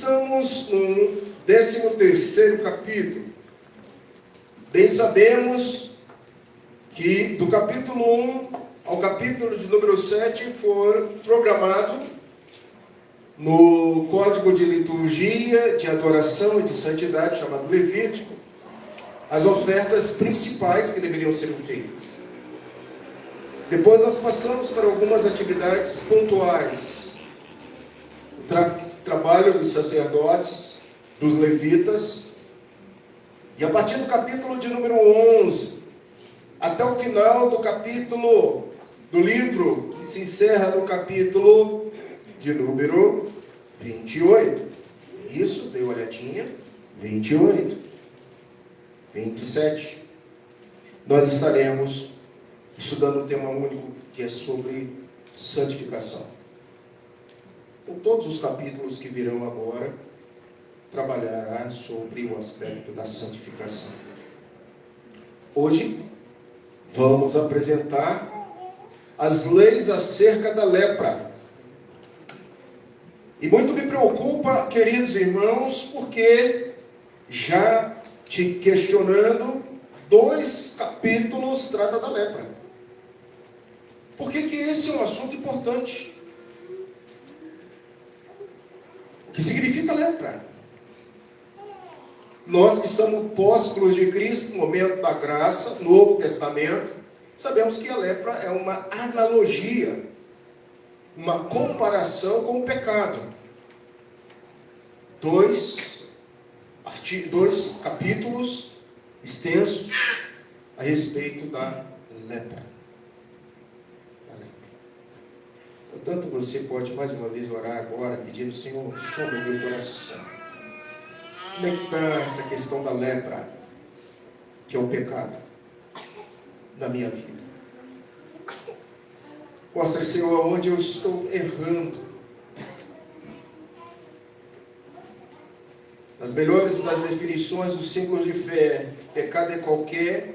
estamos no 13º capítulo. Bem sabemos que do capítulo 1 ao capítulo de número 7 foi programado no Código de Liturgia, de Adoração e de Santidade, chamado Levítico, as ofertas principais que deveriam ser feitas. Depois nós passamos para algumas atividades pontuais. O trabalho dos sacerdotes, dos levitas. E a partir do capítulo de número 11, até o final do capítulo do livro, que se encerra no capítulo de número 28. Isso, dei uma olhadinha. 28. 27. Nós estaremos estudando um tema único que é sobre santificação. Então, todos os capítulos que virão agora trabalhará sobre o aspecto da santificação. Hoje vamos apresentar as leis acerca da lepra. E muito me preocupa, queridos irmãos, porque já te questionando, 2 capítulos trata da lepra. Por que esse é um assunto importante? O que significa lepra? Nós que estamos pós-cruz de Cristo, no momento da graça, Novo Testamento, sabemos que a lepra é uma analogia, uma comparação com o pecado. 2 capítulos extensos a respeito da lepra. Portanto, você pode mais uma vez orar agora, pedindo: Senhor, some meu coração. Como é que está essa questão da lepra, que é o pecado, na minha vida? Mostra, Senhor, onde eu estou errando. Nas melhores das definições dos símbolos de fé, pecado é qualquer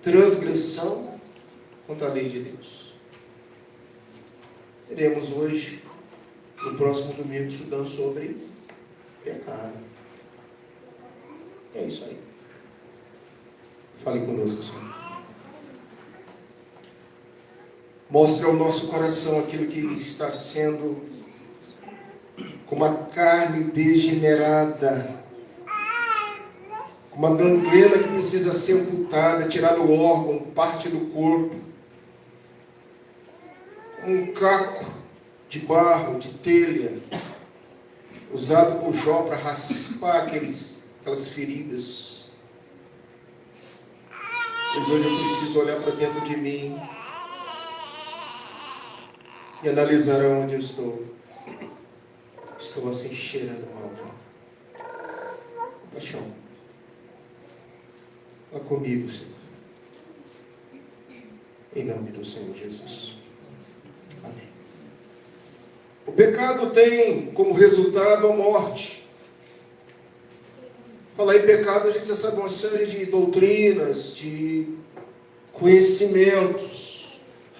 transgressão contra a lei de Deus. Teremos hoje, no próximo domingo, estudando sobre pecado. É isso aí. Fale conosco, Senhor. Mostre ao nosso coração aquilo que está sendo como a carne degenerada, como uma gangrena que precisa ser amputada, tirar o órgão, parte do corpo. Um caco de barro, de telha, usado por Jó para raspar aquelas feridas. Mas hoje eu preciso olhar para dentro de mim e analisar onde eu estou. Estou assim cheirando mal. Paixão. Vá comigo, Senhor. Em nome do Senhor Jesus. Amém. O pecado tem como resultado a morte. Falar em pecado, a gente já sabe uma série de doutrinas, de conhecimentos,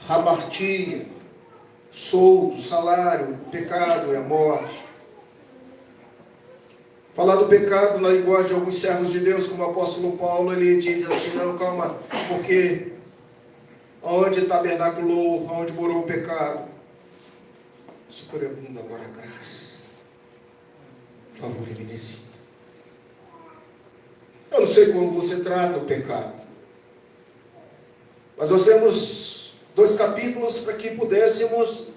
hamartia, soldo, salário. Pecado é a morte. Falar do pecado na linguagem de alguns servos de Deus, como o apóstolo Paulo, ele diz assim: não, calma, porque onde tabernaculou, onde morou o pecado, superabunda agora a graça, favor imerecido. Eu não sei como você trata o pecado, mas nós temos 2 capítulos para que pudéssemos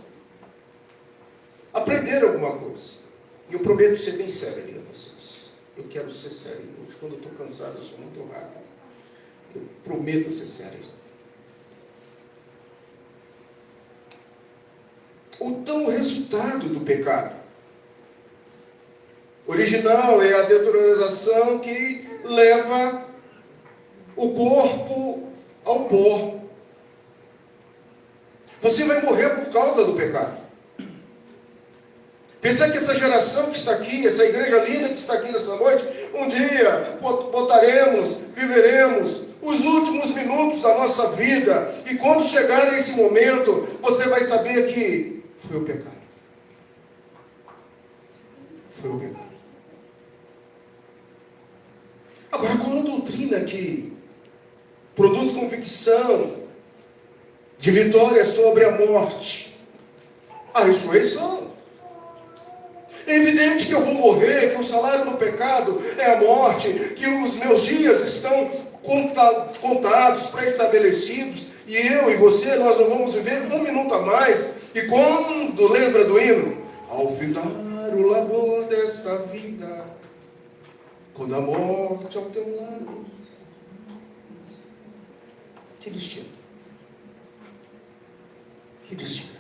aprender alguma coisa. E eu prometo ser bem sério ali a vocês. Eu quero ser sério hoje. Quando eu estou cansado, eu sou muito rápido. Eu prometo ser sério. Então, o resultado do pecado original é a deterioração que leva o corpo ao pó. Você vai morrer por causa do pecado. Pensar que essa geração que está aqui, essa igreja linda que está aqui nessa noite, um dia viveremos os últimos minutos da nossa vida, e quando chegar esse momento, você vai saber que foi o pecado. Foi o pecado. Agora, qual a doutrina que produz convicção de vitória sobre a morte? A ressurreição. É evidente que eu vou morrer, que o salário do pecado é a morte, que os meus dias estão contados, pré-estabelecidos, e eu e você, nós não vamos viver um minuto a mais. E quando lembra do hino? Ao findar o labor desta vida, quando a morte ao teu lado. Que destino? Que destino?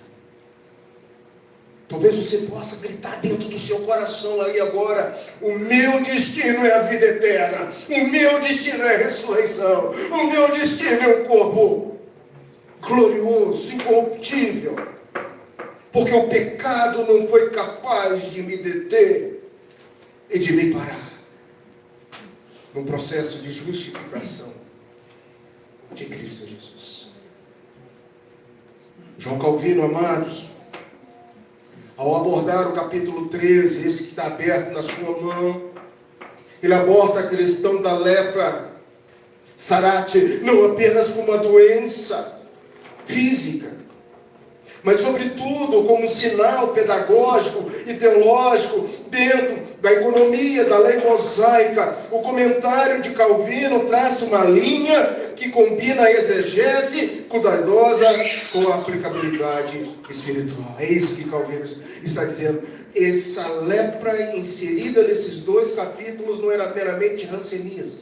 Talvez você possa gritar dentro do seu coração aí agora: o meu destino é a vida eterna, o meu destino é a ressurreição, o meu destino é um corpo glorioso, incorruptível, porque o pecado não foi capaz de me deter e de me parar no processo de justificação de Cristo Jesus. João Calvino, amados, ao abordar o capítulo 13, esse que está aberto na sua mão, ele aborda a questão da lepra, sarate, não apenas como uma doença física, mas sobretudo como um sinal pedagógico e teológico dentro da economia, da lei mosaica. O comentário de Calvino traça uma linha que combina a exegese cuidadosa com a aplicabilidade espiritual. É isso que Calvino está dizendo. Essa lepra inserida nesses dois capítulos não era meramente hanseníase,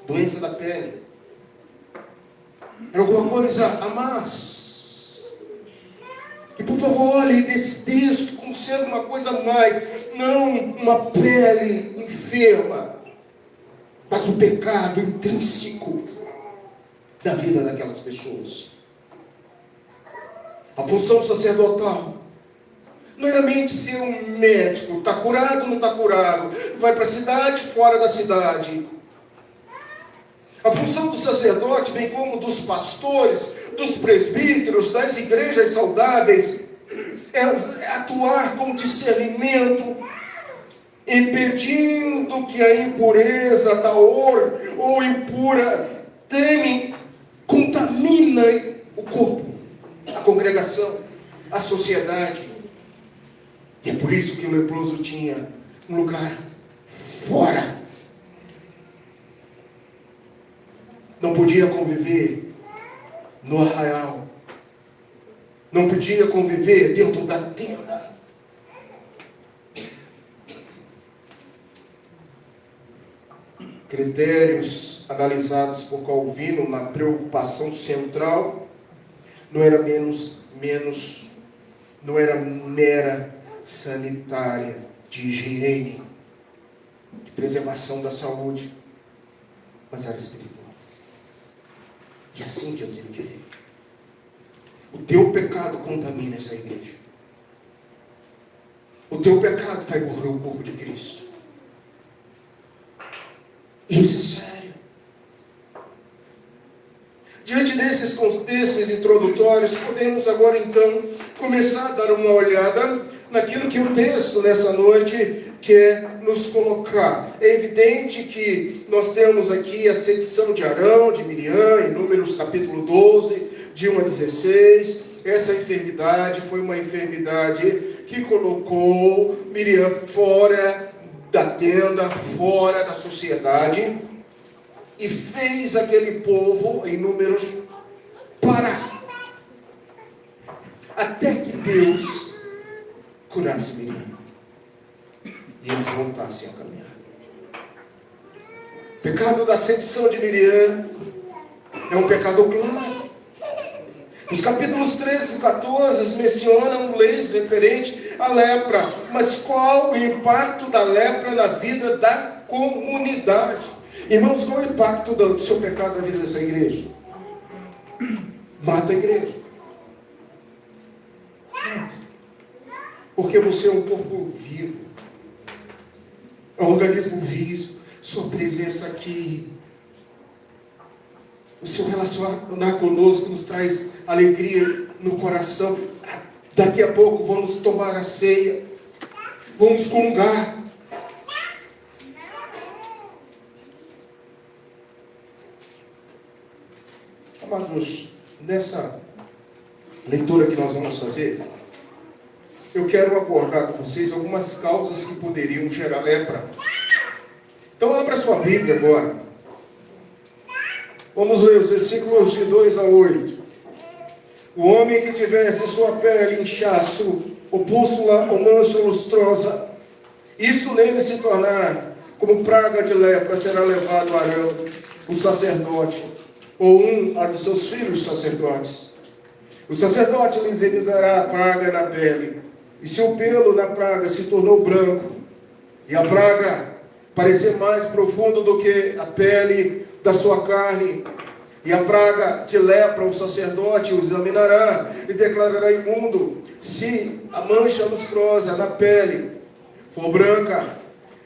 doença da pele. Era alguma coisa a mais. E por favor, olhem nesse texto como sendo uma coisa a mais, não uma pele enferma, mas o pecado intrínseco da vida daquelas pessoas. A função sacerdotal não era mente ser um médico, está curado, não está curado, vai para a cidade, fora da cidade. A função do sacerdote, bem como dos pastores, dos presbíteros, das igrejas saudáveis, é atuar com discernimento, impedindo que a impureza da ou impura contamina o corpo, a congregação, a sociedade. E é por isso que o leproso tinha um lugar fora. Não podia conviver no arraial. Não podia conviver dentro da tenda. Critérios analisados por Calvino na preocupação central não era não era mera sanitária, de higiene, de preservação da saúde, mas era espiritual. E é assim que eu tenho que ver. O teu pecado contamina essa igreja. O teu pecado vai morrer o corpo de Cristo. Isso é sério. Diante desses contextos introdutórios, podemos agora então começar a dar uma olhada naquilo que o texto nessa noite quer nos colocar. É evidente que nós temos aqui a secção de Arão, de Miriam, em Números capítulo 12, de 1 a 16. Essa enfermidade foi uma enfermidade que colocou Miriam fora da tenda, fora da sociedade, e fez aquele povo, em Números, parar. Até que Deus curasse Miriam e eles voltassem a caminhar. O pecado da sedição de Miriam é um pecado claro. Os capítulos 13 e 14 mencionam leis referentes à lepra. Mas qual o impacto da lepra na vida da comunidade? Irmãos, qual é o impacto do seu pecado na vida dessa igreja? Mata a igreja. Porque você é um corpo vivo. É um organismo vivo. Sua presença aqui, o seu relacionar conosco nos traz alegria no coração. Daqui a pouco vamos tomar a ceia. Vamos comungar. Amados, nessa leitura que nós vamos fazer, eu quero abordar com vocês algumas causas que poderiam gerar lepra. Então abra sua Bíblia agora. Vamos ler os versículos de 2 a 8. O homem que tivesse sua pele inchaço, ou pústula, ou mancha lustrosa, isto nele se tornar como praga de lepra, será levado a Arão, o sacerdote, ou a de seus filhos sacerdotes. O sacerdote lhe examinará a praga na pele, e se o pelo na praga se tornou branco, e a praga parecer mais profundo do que a pele da sua carne, e a praga de lepra, o sacerdote o examinará e declarará imundo. Se a mancha lustrosa na pele for branca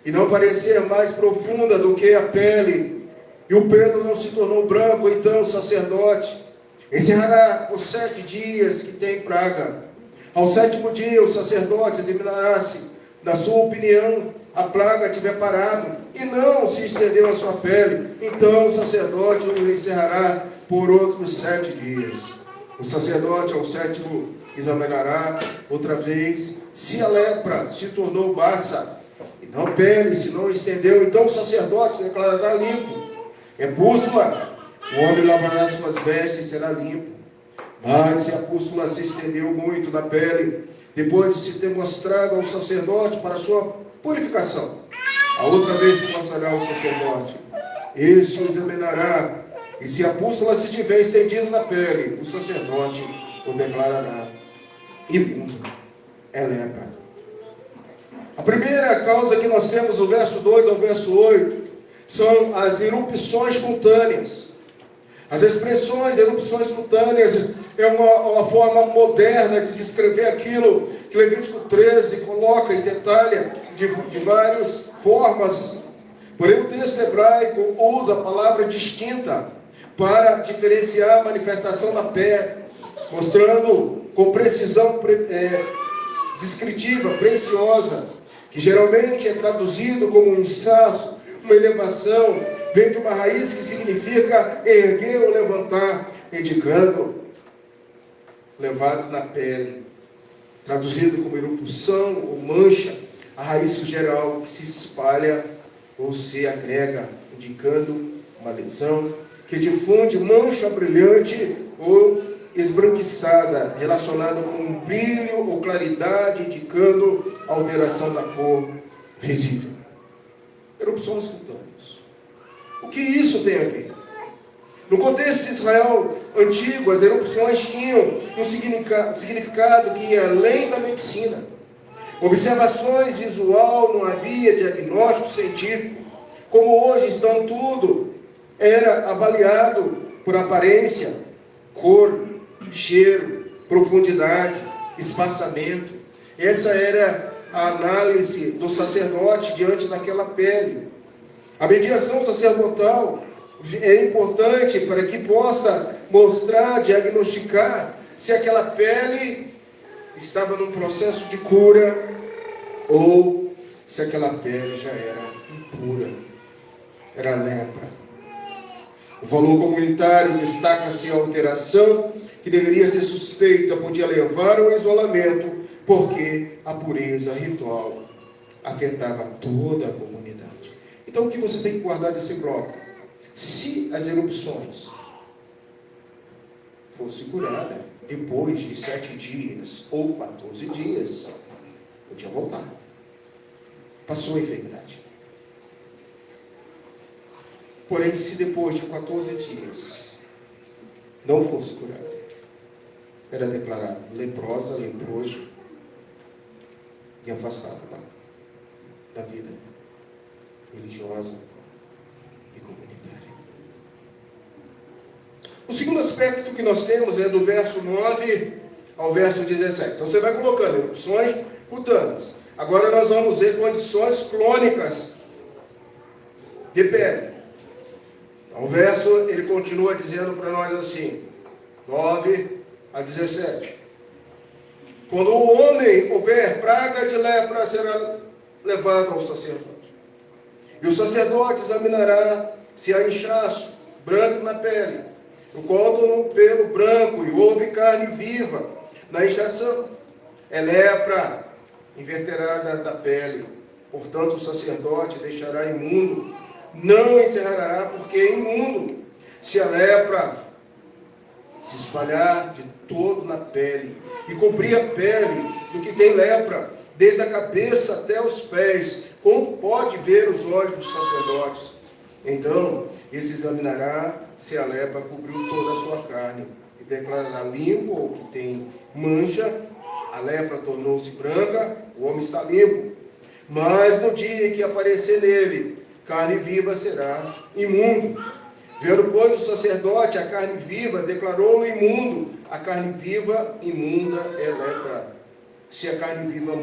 e não parecer mais profunda do que a pele, e o pelo não se tornou branco, então o sacerdote encerrará os 7 dias que tem praga. Ao 7º dia o sacerdote examinará-se, na sua opinião, a praga tiver parado e não se estendeu a sua pele, então o sacerdote o encerrará por outros 7 dias. O sacerdote ao 7º examinará outra vez, se a lepra se tornou baça e não pele, se não estendeu, então o sacerdote declarará limpo. É pústula, o homem lavará suas vestes e será limpo. Mas se a pústula se estendeu muito na pele, depois de se ter mostrado ao sacerdote para sua purificação, a outra vez se mostrará ao sacerdote. Este o examinará, e se a pústula se tiver estendido na pele, o sacerdote o declarará imundo. É lepra. A primeira causa que nós temos do verso 2 ao verso 8 são as erupções cutâneas. As expressões erupções cutâneas é uma forma moderna de descrever aquilo que Levítico 13 coloca e detalha de várias formas. Porém, o texto hebraico usa a palavra distinta para diferenciar a manifestação da pele, mostrando com precisão descritiva, preciosa, que geralmente é traduzido como um inchaço, uma elevação, vem de uma raiz que significa erguer ou levantar, indicando levado na pele. Traduzido como erupção ou mancha, a raiz sugere algo que se espalha ou se agrega, indicando uma lesão que difunde mancha brilhante ou esbranquiçada, relacionada com um brilho ou claridade, indicando alteração da cor visível. Erupções cutâneas. O que isso tem a ver? No contexto de Israel antigo, as erupções tinham um significado que ia além da medicina. Observações visual, não havia diagnóstico científico. Como hoje estão tudo, era avaliado por aparência, cor, cheiro, profundidade, espaçamento. Essa era a análise do sacerdote diante daquela pele. A mediação sacerdotal é importante para que possa mostrar, diagnosticar se aquela pele estava num processo de cura ou se aquela pele já era impura, era lepra. O valor comunitário destaca-se a alteração que deveria ser suspeita, podia levar ao isolamento, porque a pureza ritual afetava toda a comunidade. Então o que você tem que guardar desse bloco? Se as erupções fosse curada depois de 7 dias ou 14 dias, podia voltar. Passou a enfermidade. Porém, se depois de 14 dias não fosse curado, era declarado leprosa, leproso e afastado da vida religiosa e comunitária. O segundo aspecto que nós temos é do verso 9 ao verso 17. Então você vai colocando erupções cutâneas. Agora nós vamos ver condições crônicas de pele. Então, o verso, ele continua dizendo para nós assim, 9 a 17. Quando o homem houver praga de lepra, será levado ao sacerdote. E o sacerdote examinará se há inchaço branco na pele. o códono pelo branco, e houve carne viva na inchação. É lepra inverterada da pele. Portanto, o sacerdote deixará imundo, não encerrará, porque é imundo. Se a lepra se espalhar de todo na pele, e cobrir a pele do que tem lepra, desde a cabeça até os pés, como pode ver os olhos dos sacerdotes? Então, esse examinará se a lepra cobriu toda a sua carne, e declarará limpo ou que tem mancha. A lepra tornou-se branca, o homem está limpo. Mas no dia em que aparecer nele carne viva, será imundo. Vendo, pois, o sacerdote a carne viva, declarou-o imundo. A carne viva, imunda, é lepra. Se a carne viva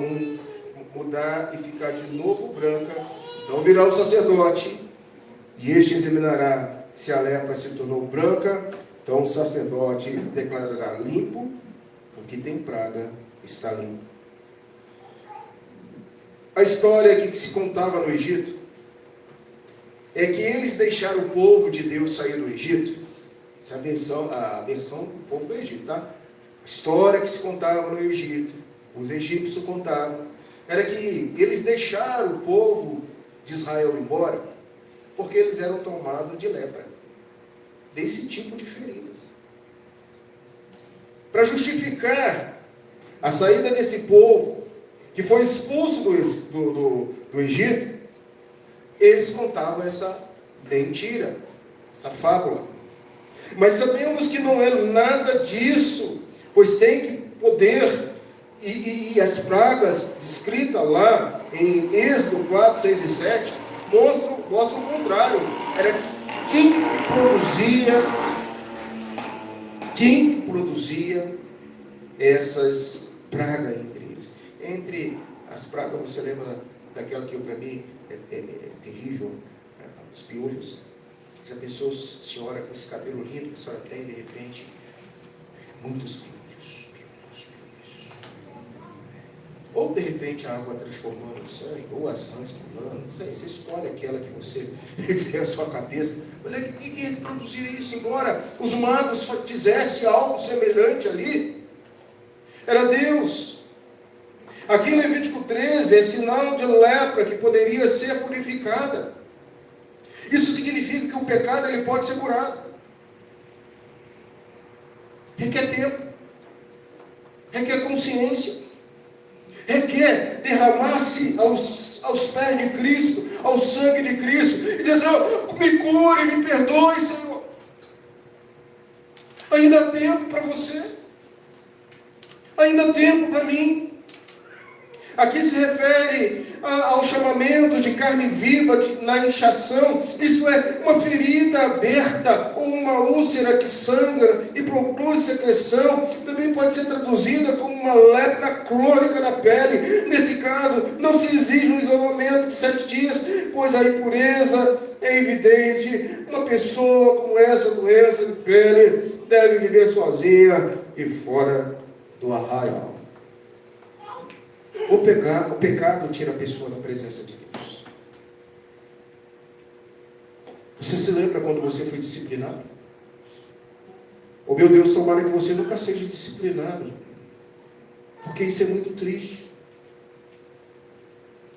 mudar e ficar de novo branca, então virá o sacerdote, e este examinará se a lepra se tornou branca. Então o sacerdote declarará limpo, o que tem praga está limpo. A história que se contava no Egito é que eles deixaram o povo de Deus sair do Egito. Essa é a versão do povo do Egito, tá? A história que se contava no Egito, os egípcios contavam, era que eles deixaram o povo de Israel embora, porque eles eram tomados de lepra, desse tipo de feridas. Para justificar a saída desse povo, que foi expulso do Egito, eles contavam essa mentira, essa fábula. Mas sabemos que não é nada disso, pois tem que poder, e as pragas descritas lá em Êxodo 4, 6 e 7, mostram o contrário. Era quem produzia essas pragas entre eles. Entre as pragas, você lembra daquela que para mim é terrível, os piolhos? Já pensou, senhora, com esse cabelo lindo que a senhora tem, de repente, muitos piolhos. Ou de repente a água transformando em sangue, ou as rãs pulando, não sei, você escolhe aquela que você vê a sua cabeça. Mas é que produzia isso, embora os magos fizessem algo semelhante ali, era Deus. Aqui em Levítico 13 é sinal de lepra que poderia ser purificada. Isso significa que o pecado ele pode ser curado. Requer tempo, requer consciência, requer derramar-se aos pés de Cristo, ao sangue de Cristo, e dizer: Senhor, me cure, me perdoe, Senhor. Ainda há tempo para você, ainda há tempo para mim. Aqui se refere ao chamamento de carne viva na inchação. Isso é uma ferida aberta ou uma úlcera que sangra e produz secreção. Também pode ser traduzida como uma lepra crônica na pele. Nesse caso, não se exige um isolamento de 7 dias, pois a impureza é evidente. Uma pessoa com essa doença de pele deve viver sozinha e fora do arraial. O pecado tira a pessoa da presença de Deus. Você se lembra quando você foi disciplinado? Oh meu Deus, tomara que você nunca seja disciplinado, porque isso é muito triste.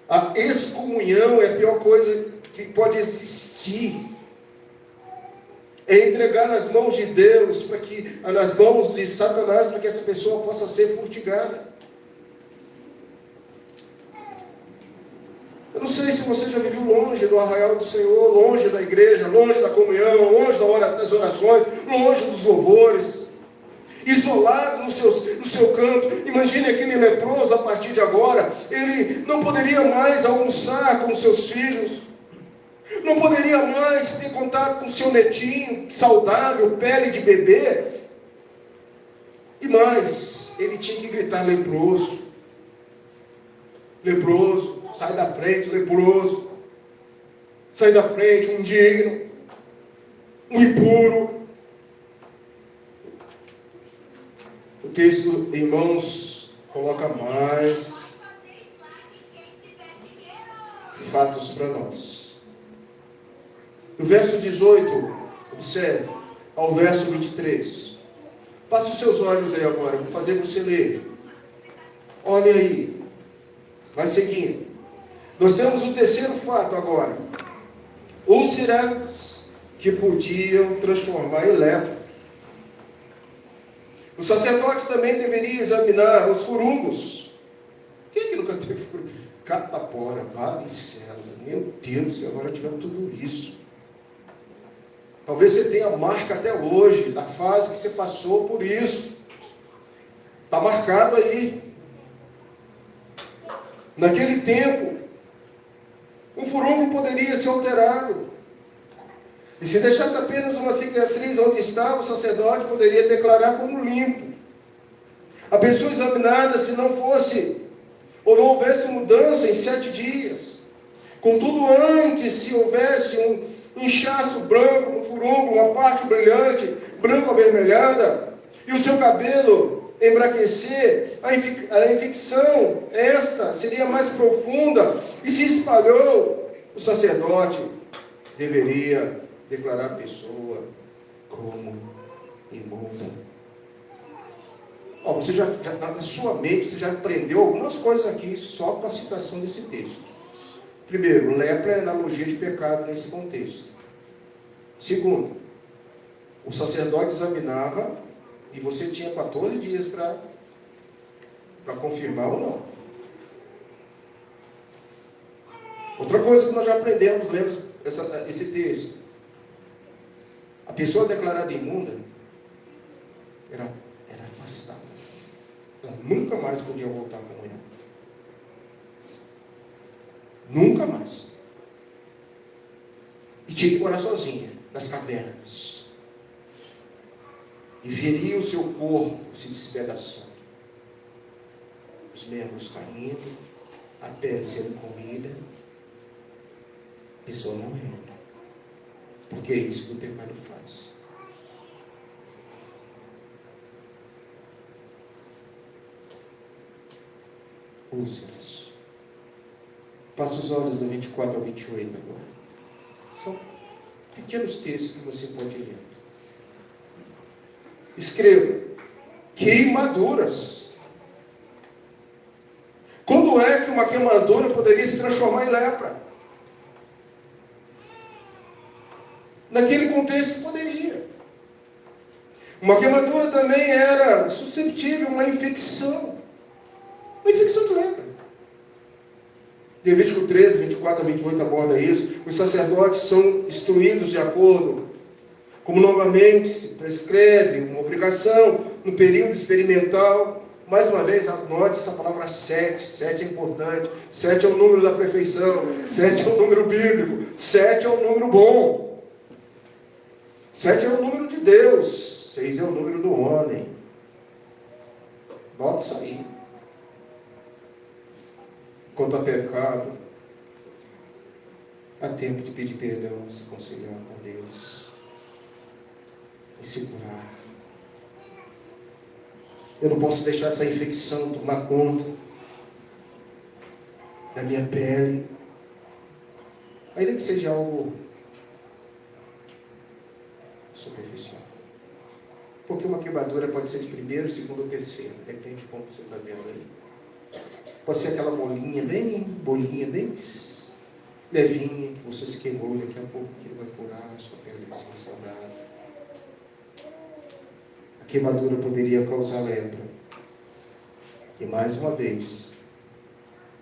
A excomunhão é a pior coisa que pode existir. É entregar nas mãos de Deus, nas mãos de Satanás, para que essa pessoa possa ser furtigada. Eu não sei se você já viveu longe do arraial do Senhor, longe da igreja, longe da comunhão, longe das orações, longe dos louvores, isolado no seu canto. Imagine aquele leproso, a partir de agora, ele não poderia mais almoçar com seus filhos, não poderia mais ter contato com seu netinho, saudável, pele de bebê, e mais, ele tinha que gritar: leproso, leproso. Sai da frente, leproso. Sai da frente, um indigno, um impuro. O texto, irmãos, coloca mais fatos para nós. No verso 18, observe: ao verso 23. Passe os seus olhos aí agora, vou fazer você ler. Olha aí. Vai seguindo. Nós temos o terceiro fato agora. Úlceras que podiam transformar em lepra. O sacerdote também deveria examinar os furúnculos. Quem é que nunca teve furúnculo? Catapora, varicela. Meu Deus do céu, agora tivemos tudo isso. Talvez você tenha marca até hoje, da fase que você passou por isso. Está marcado aí. Naquele tempo, um furúnculo poderia ser alterado. E se deixasse apenas uma cicatriz onde estava, o sacerdote poderia declarar como limpo. A pessoa examinada, se não fosse, ou não houvesse mudança em 7 dias. Contudo, antes, se houvesse um inchaço branco no furúnculo, uma parte brilhante, branco avermelhada, e o seu cabelo embraquecer, a infecção, esta, seria mais profunda, e se espalhou, o sacerdote deveria declarar a pessoa como imunda. Você já, na sua mente, você já aprendeu algumas coisas aqui, só com a citação desse texto. Primeiro, lepra é analogia de pecado nesse contexto. Segundo, o sacerdote examinava e você tinha 14 dias para confirmar ou não. Outra coisa que nós já aprendemos, lendo esse texto. A pessoa declarada imunda era afastada. Ela nunca mais podia voltar à comunhão. Nunca mais. E tinha que morar sozinha, nas cavernas. E veria o seu corpo se despedaçando. Os membros caindo, a pele sendo comida. A pessoa morrendo. Porque é isso que o pecado faz. Úlceras. Passa os olhos do 24 ao 28 agora. São pequenos textos que você pode ler. Escreva. Queimaduras. Quando é que uma queimadura poderia se transformar em lepra? Naquele contexto poderia. Uma queimadura também era suscetível a uma infecção. Uma infecção de lepra. Levítico 13, 24 a 28 aborda isso. Os sacerdotes são instruídos de acordo, como novamente se prescreve uma obrigação no período experimental. Mais uma vez, anote essa palavra 7. 7 é importante. 7 é o número da perfeição. 7 é o número bíblico. 7 é o número bom. 7 é o número de Deus. 6 é o número do homem. Nota isso aí. Quanto a pecado, há tempo de pedir perdão, se conciliar com Deus e se curar. Eu não posso deixar essa infecção tomar conta da minha pele, ainda que seja algo superficial. Porque uma queimadura pode ser de primeiro, segundo ou terceiro, depende de como você está vendo aí. Pode ser aquela bolinha bem levinha, que você se queimou, e daqui a pouco que vai curar, a sua pele vai ser restaurada. A queimadura poderia causar lepra. E mais uma vez,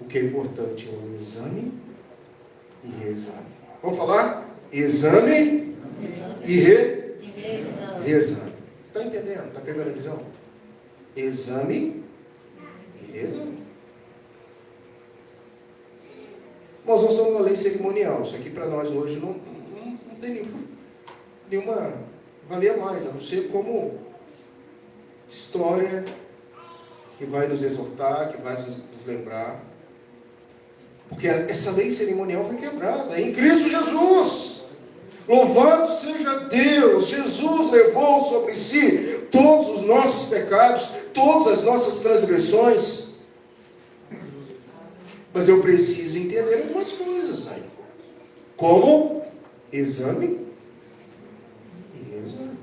o que é importante é o exame e reexame. Vamos falar? Exame e reexame. Está entendendo? Está pegando a visão? Exame e reexame. Nós não somos uma lei cerimonial. Isso aqui para nós hoje não tem nenhuma valia mais, a não ser como história que vai nos exortar, que vai nos lembrar. Porque essa lei cerimonial foi quebrada em Cristo Jesus. Louvado seja Deus! Jesus levou sobre si todos os nossos pecados, todas as nossas transgressões. Mas eu preciso entender algumas coisas aí. Como exame e exame.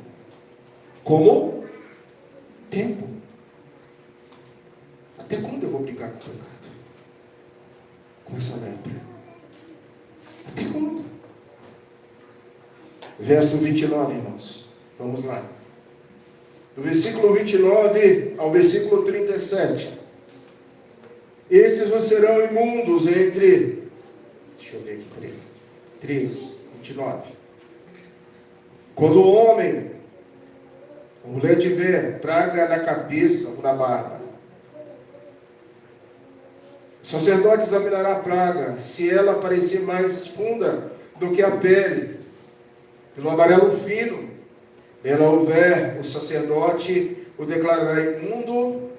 como tempo. Até quando eu vou brigar com o pecado? Com essa lepra? Até quando? Verso 29, irmãos. Vamos lá. Do versículo 29 ao versículo 37. Esses vos serão imundos entre... Deixa eu ver aqui por aí. 3, 29. Quando o homem, a mulher tiver praga na cabeça ou na barba, o sacerdote examinará a praga. Se ela parecer mais funda do que a pele, pelo amarelo fino, ela houver, o sacerdote o declarará imundo,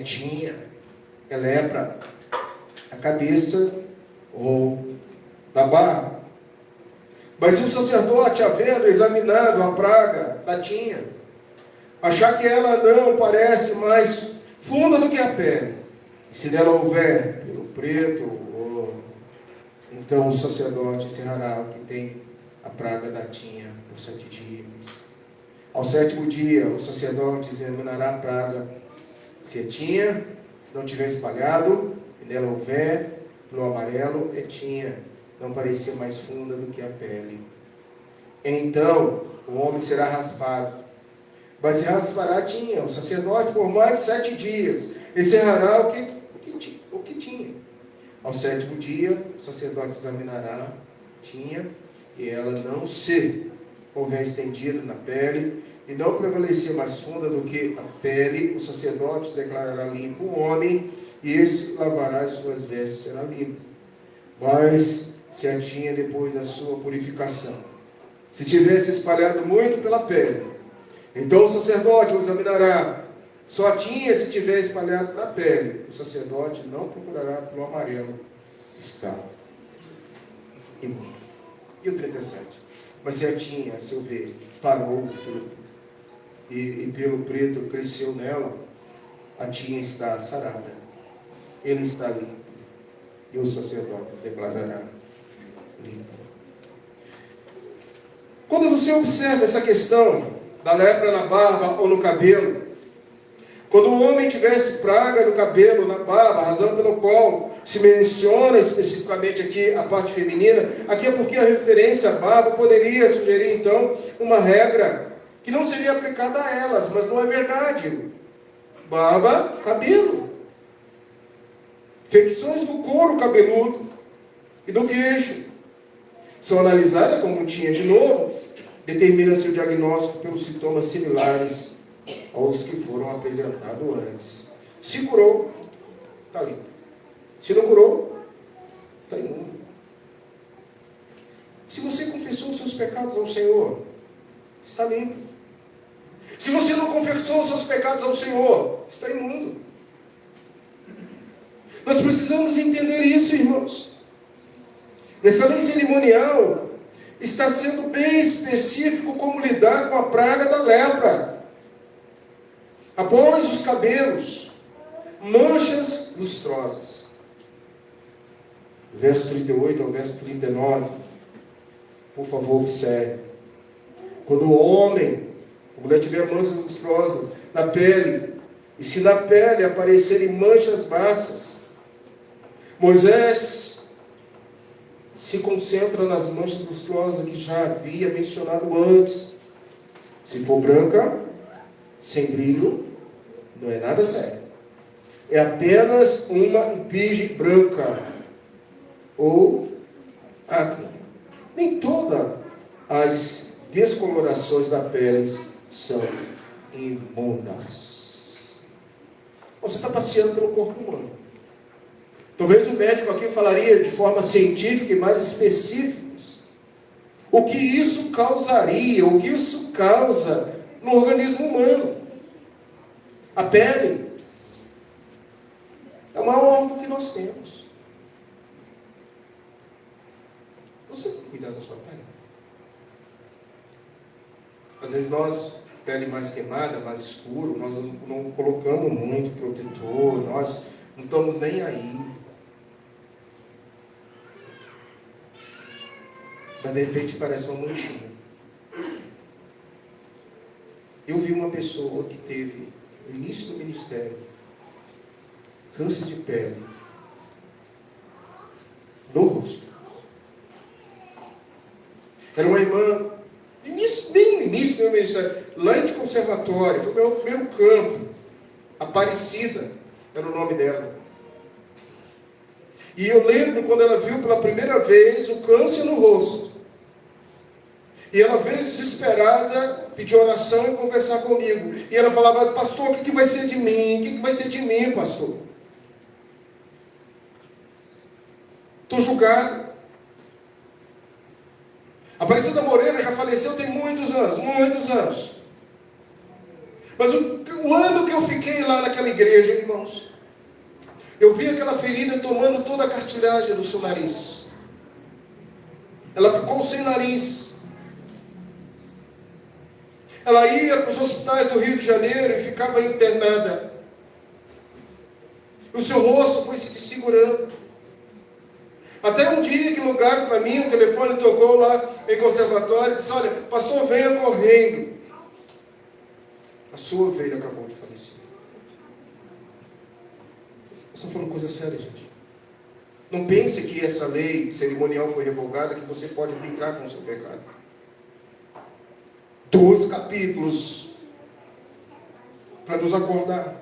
tinha, é lepra, a cabeça ou da barba. Mas se o sacerdote, havendo examinado a praga da tinha, achar que ela não parece mais funda do que a pele, se dela houver pelo preto, então o sacerdote encerrará o que tem a praga da tinha por 7 dias. Ao 7º dia, o sacerdote examinará a praga, se tinha, se não tiver espalhado, e nela houver pelo amarelo, tinha, não parecia mais funda do que a pele. Então o homem será raspado, mas se raspará tinha. O sacerdote por mais 7 dias encerrará o que tinha. Ao 7º dia, o sacerdote examinará tinha, e ela não se houver estendido na pele, e não prevalecer mais funda do que a pele, o sacerdote declarará limpo o homem, e esse lavará as suas vestes, será limpo. Mas se a tinha depois da sua purificação, se tivesse espalhado muito pela pele, então o sacerdote o examinará. Só tinha se tiver espalhado na pele. O sacerdote não procurará pelo amarelo. Está imundo. E o 37? Mas se a tinha, a seu ver, parou e pelo preto cresceu nela, a tinha está sarada. Ele está limpo. E o sacerdote declarará limpo. Quando você observa essa questão da lepra na barba ou no cabelo, quando o homem tivesse praga no cabelo, na barba, a razão pelo qual se menciona especificamente aqui a parte feminina, aqui é porque a referência à barba poderia sugerir então uma regra que não seria aplicada a elas, mas não é verdade. Barba, cabelo. Infecções do couro cabeludo e do queixo são analisadas, como tinha de novo, determina-se o diagnóstico pelos sintomas similares aos que foram apresentados antes. Se curou, está limpo. Se não curou, está imundo. Se você confessou os seus pecados ao Senhor, está limpo. Se você não confessou os seus pecados ao Senhor, está imundo. Nós precisamos entender isso, irmãos. Nessa lei cerimonial, está sendo bem específico como lidar com a praga da lepra. Após os cabelos, manchas lustrosas. Verso 38 ao verso 39. Por favor, observe. Quando o homem, a mulher tiver manchas lustrosas na pele, e se na pele aparecerem manchas baças, Moisés se concentra nas manchas lustrosas que já havia mencionado antes. Se for branca, sem brilho, não é nada sério. É apenas uma impige branca ou acne. Nem todas as descolorações da pele são imundas. Você está passeando pelo corpo humano. Talvez o médico aqui falaria de forma científica e mais específica o que isso causaria, o que isso causa no organismo humano. A pele é o maior órgão que nós temos. Você tem cuidado da sua pele? Às vezes nós, pele mais queimada, mais escuro, nós não colocamos muito protetor, nós não estamos nem aí. Mas de repente parece uma manchinha. Eu vi uma pessoa que teve, no início do ministério, câncer de pele no rosto. Era uma irmã, bem no início do meu ministério, lá de conservatório, foi o meu primeiro campo. Aparecida era o nome dela. E eu lembro quando ela viu pela primeira vez o câncer no rosto. E ela veio desesperada, pedir oração e conversar comigo. E ela falava: pastor, o que vai ser de mim? O que vai ser de mim, pastor? Estou julgado. A Aparecida Moreira já faleceu tem muitos anos. Mas o ano que eu fiquei lá naquela igreja, irmãos, eu vi aquela ferida tomando toda a cartilagem do seu nariz. Ela ficou sem nariz. Ela ia para os hospitais do Rio de Janeiro e ficava internada. O seu rosto foi se desfigurando. Até um dia que ligaram para mim, o telefone tocou lá em conservatório e disse: olha, pastor, venha correndo. A sua ovelha acabou de falecer. Eu estou falando coisa séria, gente. Não pense que essa lei cerimonial foi revogada, que você pode brincar com o seu pecado. 12 capítulos para nos acordar.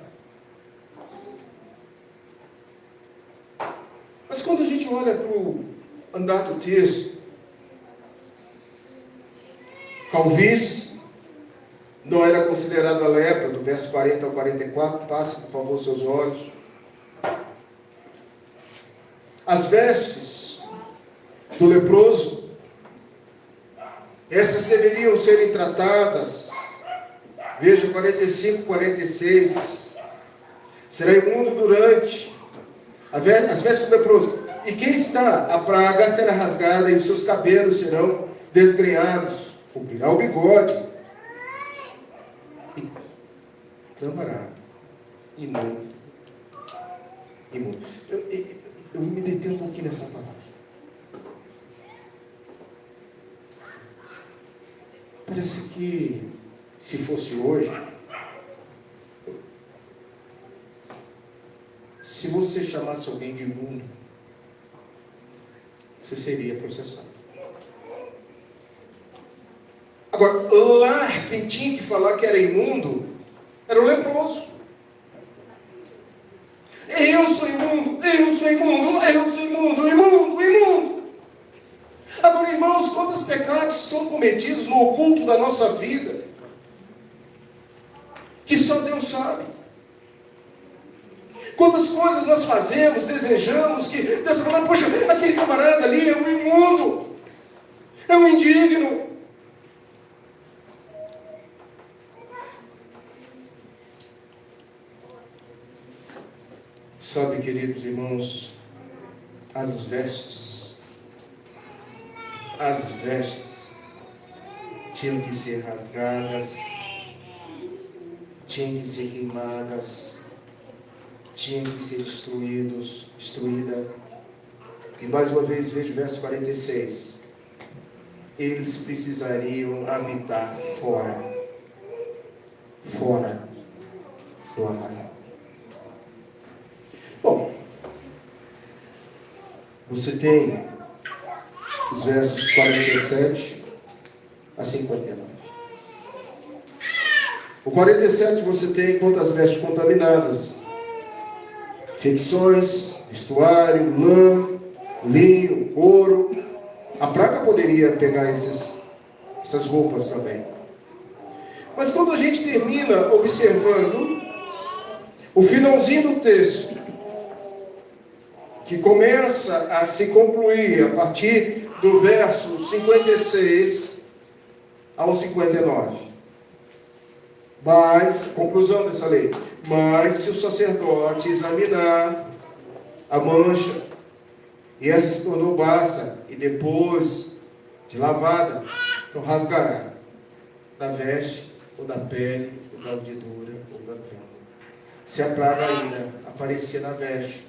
Mas quando a gente olha para o andar do texto, calvície não era considerada lepra, do verso 40 ao 44, passe por favor seus olhos. As vestes do leproso, essas deveriam serem tratadas. Veja 45, 46. Será imundo durante as vestes do leproso. E quem está? A praga será rasgada e os seus cabelos serão desgrenhados. Cobrirá o bigode. E clamará: imundo. Imundo. Eu me detenho um pouquinho nessa palavra. Parece que, se fosse hoje, se você chamasse alguém de imundo, você seria processado. Agora, lá, quem tinha que falar que era imundo era o leproso. Eu sou imundo, eu sou imundo, eu sou imundo, imundo. Agora, irmãos, quantos pecados são cometidos no oculto da nossa vida, que só Deus sabe. Quantas coisas nós fazemos, desejamos, que Deus fala: poxa, aquele camarada ali é um imundo, é um indigno. Sabe, queridos irmãos, as vestes tinham que ser rasgadas, tinham que ser queimadas, tinham que ser destruída. E mais uma vez veja o verso 46. Eles precisariam habitar fora do arraial. Bom, você tem os versos 47 a 59. O 47 você tem quantas vestes contaminadas: infecções, vestuário, lã, linho, couro. A praga poderia pegar essas roupas também. Mas quando a gente termina observando o finalzinho do texto, que começa a se concluir a partir do verso 56 ao 59. Mas, conclusão dessa lei: mas se o sacerdote examinar a mancha, e essa se tornou baça, e depois de lavada, então rasgará da veste, ou da pele, ou da urdidura, ou da trama. Se a praga ainda aparecer na veste,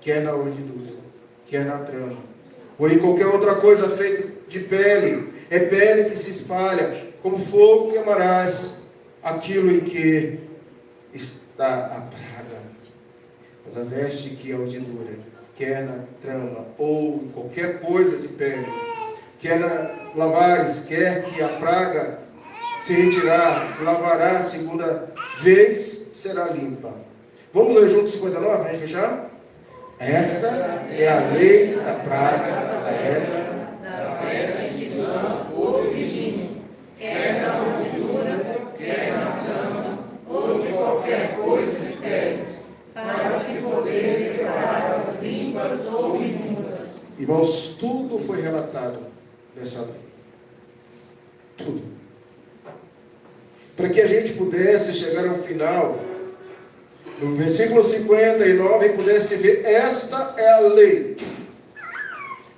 quer na urdidura, quer na trama, ou em qualquer outra coisa feita de pele, é pele que se espalha, como fogo queimarás, aquilo em que está a praga. Mas a veste que é urdidura, quer na trama ou em qualquer coisa de pele, quer na lavares, quer que a praga se retirar, se lavará a segunda vez, será limpa. Vamos ler juntos 59 para a gente fechar? Esta é a lei da praga, da lepra, da veste de lã ou de linho, quer na urdidura, quer na trama, ou de qualquer coisa de peles, para se poder declarar as limpas ou imundas. Irmãos, tudo foi relatado nessa lei. Tudo. Para que a gente pudesse chegar ao final, no versículo 59, e pudesse ver, esta é a lei.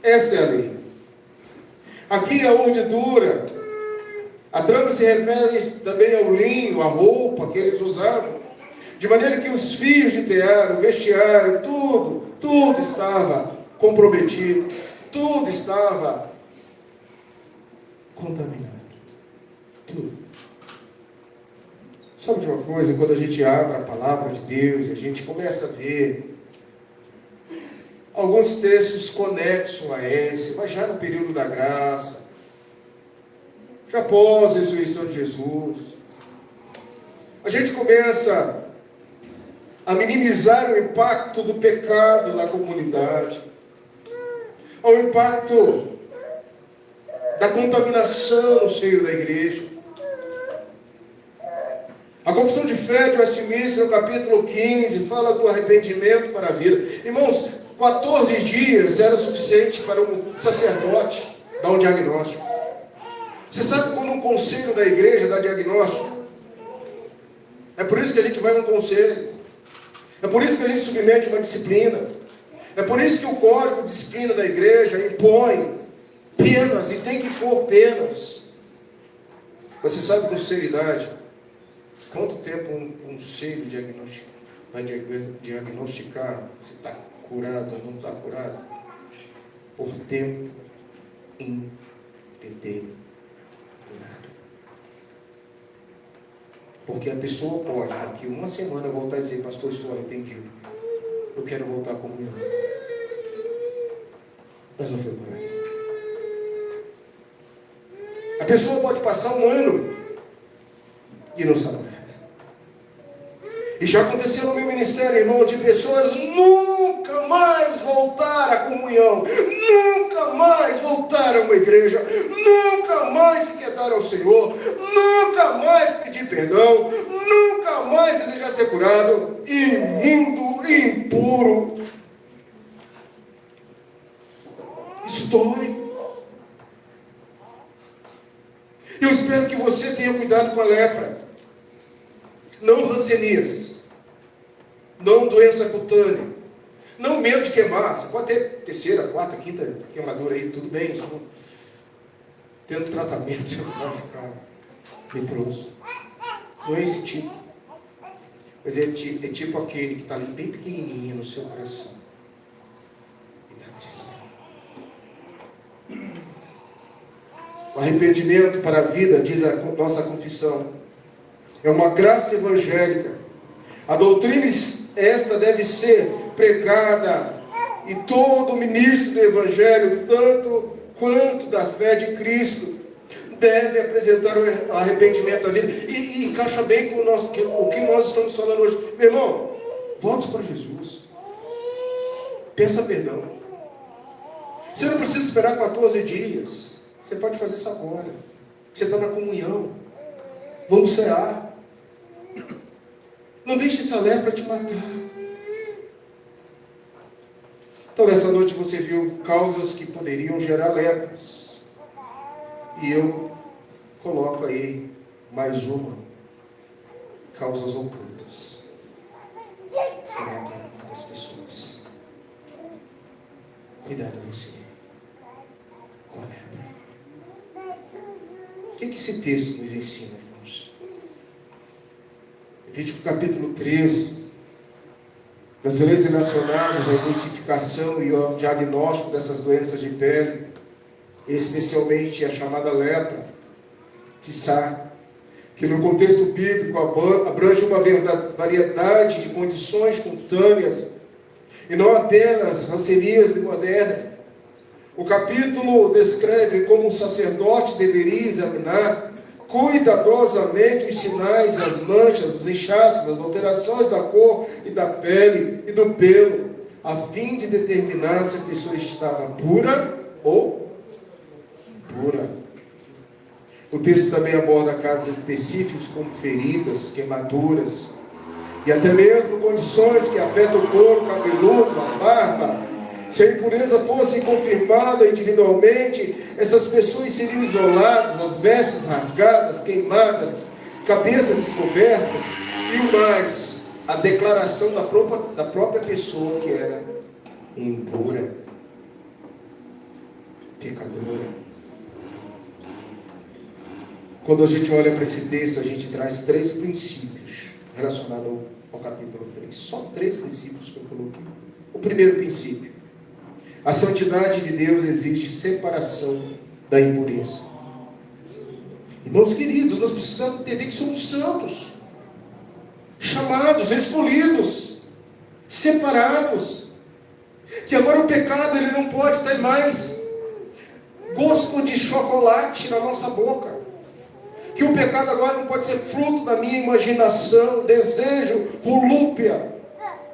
Esta é a lei. Aqui a urdidura, a trama se refere também ao linho, à roupa que eles usavam, de maneira que os fios de tear, o vestiário, tudo estava comprometido, tudo estava contaminado. Tudo. Sabe de uma coisa? Quando a gente abre a palavra de Deus, a gente começa a ver alguns textos conexos a esse, mas já no período da graça, já após a ressurreição de Jesus, a gente começa a minimizar o impacto do pecado na comunidade, ao impacto da contaminação no seio da igreja. A confissão de fé de Westminster, no capítulo 15, fala do arrependimento para a vida. Irmãos, 14 dias era suficiente para um sacerdote dar um diagnóstico. Você sabe quando um conselho da igreja dá diagnóstico? É por isso que a gente vai a um conselho. É por isso que a gente submete uma disciplina. É por isso que o código de disciplina da igreja impõe penas, e tem que pôr penas. Você sabe com sinceridade quanto tempo um conselho vai diagnosticar se está curado ou não está curado? Por tempo indeterminado. Porque a pessoa pode, daqui uma semana, voltar a dizer: pastor, estou arrependido, eu quero voltar à comunhão. Mas não foi por aí. A pessoa pode passar um ano e não sabe nada. E já aconteceu no meu ministério, irmão, de pessoas nunca mais voltar à comunhão, nunca mais voltar a uma igreja, nunca mais se quedar ao Senhor, nunca mais pedir perdão, nunca mais desejar ser curado, imundo, impuro. Isso dói. Eu espero que você tenha cuidado com a lepra. Não ranceníase, não doença cutânea, não medo de queimar. Você pode ter terceira, quarta, quinta queimadura aí, tudo bem, isso, tendo tratamento, você não pode ficar leproso. Não é esse tipo, mas é tipo aquele que está ali bem pequenininho no seu coração e está crescendo. O arrependimento para a vida, diz a nossa confissão, é uma graça evangélica. A doutrina esta deve ser pregada, e todo ministro do evangelho, tanto quanto da fé de Cristo, deve apresentar o arrependimento da vida. E encaixa bem com o que nós estamos falando hoje. Meu irmão, volte para Jesus. Peça perdão. Você não precisa esperar 14 dias. Você pode fazer isso agora. Você está na comunhão. Vamos cear. Não deixe essa lepra te matar. Então, nessa noite você viu causas que poderiam gerar lepras. E eu coloco aí mais uma: causas ocultas. Está matando muitas pessoas. Cuidado você com a lepra. O que esse texto nos ensina, irmãos? Levítico capítulo 13, das leis relacionadas à identificação e ao diagnóstico dessas doenças de pele, especialmente a chamada lepra, tiçá, que no contexto bíblico abrange uma variedade de condições espontâneas, e não apenas rancerias modernas. O capítulo descreve como um sacerdote deveria examinar cuidadosamente os sinais, as manchas, os inchaços, as alterações da cor e da pele e do pelo, a fim de determinar se a pessoa estava pura ou impura. O texto também aborda casos específicos como feridas, queimaduras e até mesmo condições que afetam o couro cabeludo, a barba. Se a impureza fosse confirmada individualmente, essas pessoas seriam isoladas, as vestes rasgadas, queimadas, cabeças descobertas, e o mais, a declaração da própria pessoa que era impura, pecadora. Quando a gente olha para esse texto, a gente traz 3 princípios relacionados ao capítulo 3. Só 3 princípios que eu coloquei. O primeiro princípio: a santidade de Deus exige separação da impureza. Irmãos queridos, nós precisamos entender que somos santos, chamados, escolhidos, separados. Que agora o pecado ele não pode ter mais gosto de chocolate na nossa boca. Que o pecado agora não pode ser fruto da minha imaginação, desejo, volúpia,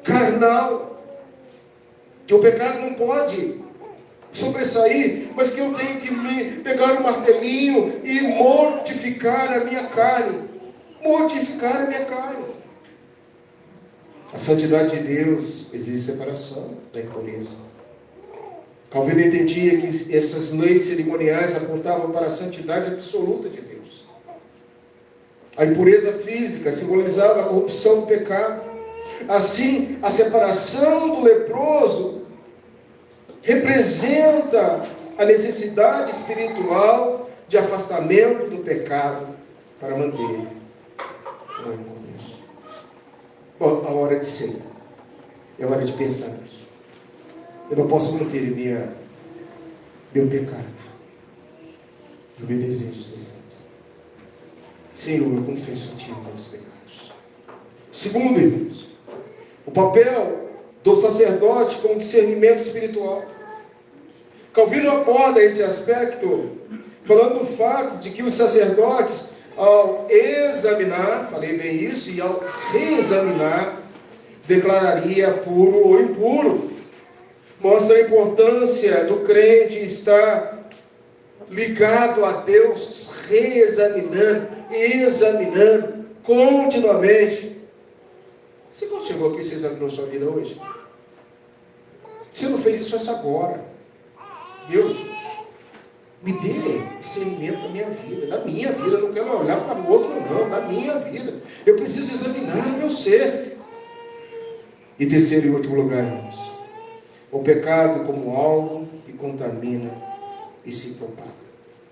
carnal. Que o pecado não pode sobressair, mas que eu tenho que pegar um martelinho e mortificar a minha carne. Mortificar a minha carne. A santidade de Deus exige separação da impureza. Calvino entendia que essas leis cerimoniais apontavam para a santidade absoluta de Deus. A impureza física simbolizava a corrupção do pecado. Assim, a separação do leproso representa a necessidade espiritual de afastamento do pecado para manter o homem com Deus. Bom, a hora de ser. É hora de pensar nisso. Eu não posso manter meu pecado e o meu desejo de ser santo. Senhor, eu confesso a Ti meus pecados. Segundo, irmãos, o papel do sacerdote com discernimento espiritual. Calvino aborda esse aspecto falando do fato de que os sacerdotes, ao examinar, falei bem isso, e ao reexaminar, declararia puro ou impuro. Mostra a importância do crente estar ligado a Deus, reexaminando, examinando continuamente. Você não chegou aqui e você examinou sua vida hoje? Você não fez isso agora. Deus, me dê discernimento da minha vida. Da minha vida, eu não quero olhar para o outro não, da minha vida. Eu preciso examinar o meu ser. E terceiro e último lugar, irmãos, o pecado como algo que contamina e se propaga.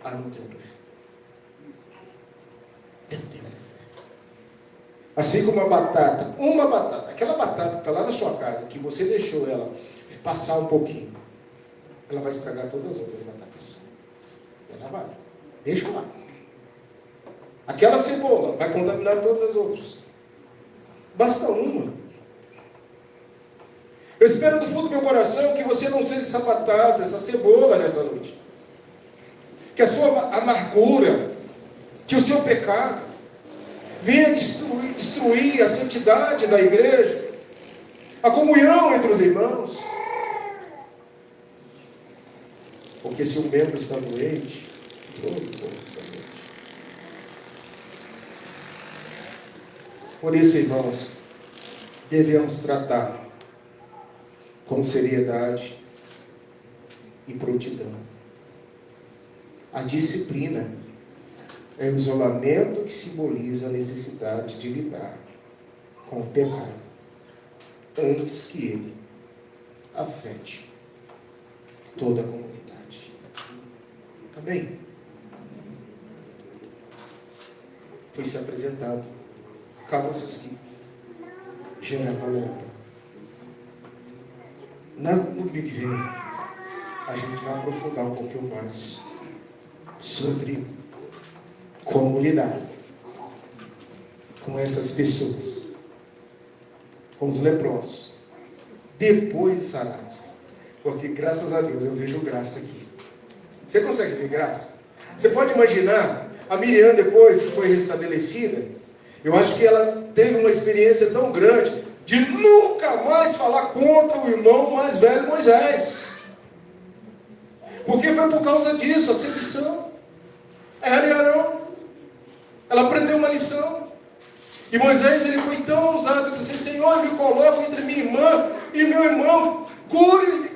Ah, não tenho dúvida. Eu não tenho dúvida. Assim como uma batata, aquela batata que está lá na sua casa, que você deixou ela passar um pouquinho, ela vai estragar todas as outras batatas. Ela vai. Deixa lá. Aquela cebola vai contaminar todas as outras. Basta uma. Eu espero do fundo do meu coração que você não seja essa batata, essa cebola nessa noite. Que a sua amargura, que o seu pecado venha destruir a santidade da igreja, a comunhão entre os irmãos. Porque se um membro está doente, todo o povo está doente. Por isso, irmãos, devemos tratar com seriedade e prontidão. A disciplina é o isolamento que simboliza a necessidade de lidar com o pecado antes que ele afete toda a comunidade. Amém? Foi se apresentado causas que geravam lepra. No domingo que vem, a gente vai aprofundar um pouquinho mais sobre como lidar com essas pessoas, com os leprosos, depois de sarados. Porque graças a Deus eu vejo graça aqui. Você consegue ver graça? Você pode imaginar a Miriam, depois que foi restabelecida, eu acho que ela teve uma experiência tão grande de nunca mais falar contra o irmão mais velho Moisés. Porque foi por causa disso, a sedição. Ela e Arão. Ela aprendeu uma lição. E Moisés, ele foi tão ousado, disse assim: Senhor, me coloca entre minha irmã e meu irmão. Cure,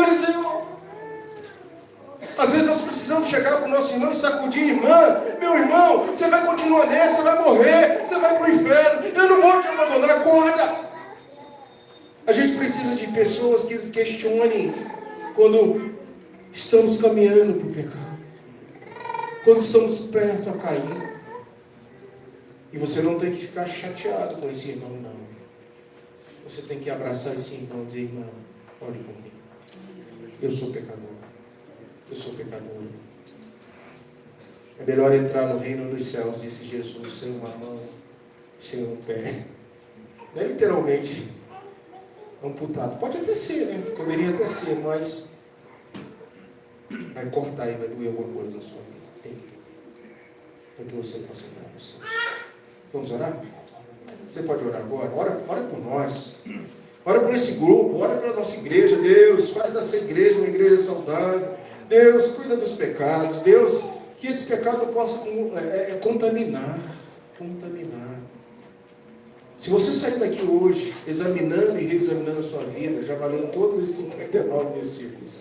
Senhor. Às vezes nós precisamos chegar para o nosso irmão e sacudir: irmã, meu irmão, você vai continuar nessa, você vai morrer, você vai para o inferno, eu não vou te abandonar, acorda. A gente precisa de pessoas que questionem quando estamos caminhando para o pecado, quando estamos perto a cair. E você não tem que ficar chateado com esse irmão, não. Você tem que abraçar esse irmão e dizer: irmão, ore por mim. Eu sou pecador. Eu sou pecador. É melhor entrar no reino dos céus, disse Jesus, sem uma mão, sem um pé. Não é literalmente amputado. Pode até ser, né? Poderia até ser, mas vai cortar e vai doer alguma coisa na sua vida. Tem que. Para que você possa entrar no céu. Vamos orar? Você pode orar agora? Ora por nós. Ora por esse grupo. Ora pela nossa igreja. Deus, faz dessa igreja uma igreja saudável. Deus, cuida dos pecados. Deus, que esse pecado possa contaminar. Se você sair daqui hoje, examinando e reexaminando a sua vida, já valeu todos esses 59 versículos.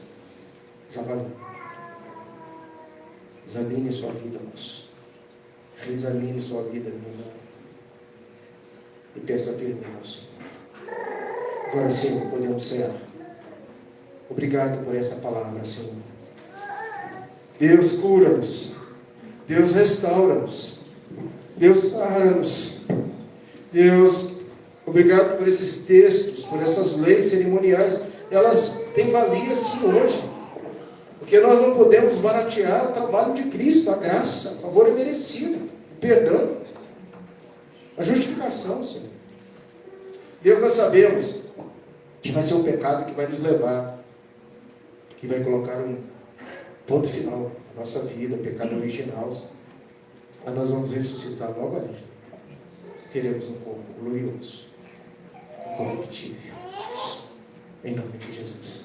Já valeu. Examine a sua vida, moço. Reexamine sua vida, meu irmão. E peça perdão ao Senhor. Agora sim, podemos cear. Obrigado por essa palavra, Senhor. Deus, cura-nos. Deus, restaura-nos. Deus, sara-nos. Deus, obrigado por esses textos, por essas leis cerimoniais. Elas têm valia sim hoje. Porque nós não podemos baratear o trabalho de Cristo, a graça, a favor é merecido, o perdão, a justificação, Senhor. Deus, nós sabemos que vai ser o pecado que vai nos levar, que vai colocar um ponto final na nossa vida, pecado original. Mas nós vamos ressuscitar logo ali. Teremos um corpo glorioso, incorruptível. Em nome de Jesus.